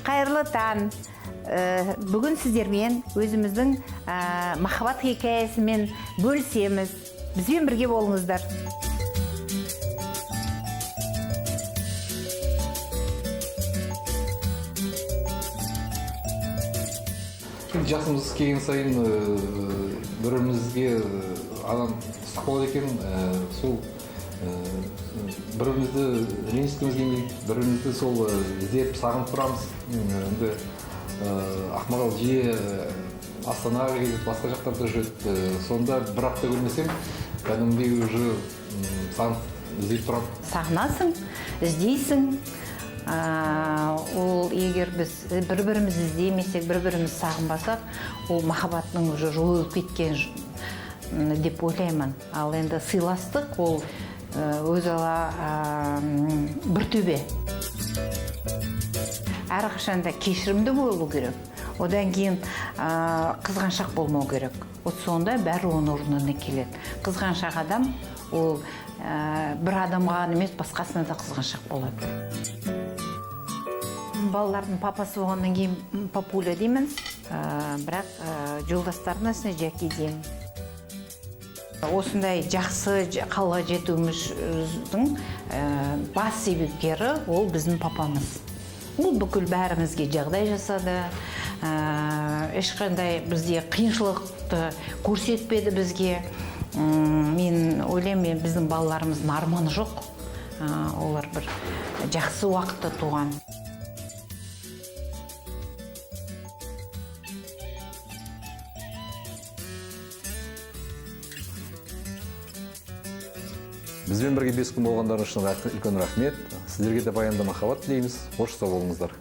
Қайырлы таң. Бүгін сіздермен өзіміздің махаббат хикаясымен бөлісеміз. Бізбен бірге болыңыздар. Жасымыз келген сайын бірімізге адам ыстық болады екен, сол бірімізді ренжіткіміз келмейді, бірімізді сол іздеп сағынып тұрамыз. Енді Ақмарал жиі Астанаға келіп, басқа жақтарда жүреді. Сонда бір апта көрмесем, кәдімгідей уже сағынып іздеп тұрамын. Сағынасың, іздейсің. Ол егер біз бір-бірімізді іздемесек, бір-біріміз сағынбасақ, ол махаббаттың уже жойылып кеткен деп ойлаймын. Ал енді сыйластық ол өзара бір төбе. Әрқашанда кешірімді болу керек. Одан кейін қызғаншақ болмау керек. От сонда бәрі оның орнына келеді. Қызғаншақ адам ол бір адамға емес, басқасына да қызғаншақ болады. Балалардың папасы болғаннан кейін папуля дейміз, бірақ жолдастарына Жәке деймін. Осындай жақсы қалға жетуіміздің бас себепкері ол біздің папамыз. Ол бүкіл бәрімізге жағдай жасады, ешқандай бізде қиыншылықты көрсетпеді бізге. Мен ойлаймын, біздің балаларымыздың арманы жоқ, олар бір жақсы уақытта туған. Бізбен бірге 5 күн болғандарың үшін үлкен рахмет. Сіздерге де баянды махаббат тілейміз. Қош сау болыңыздар.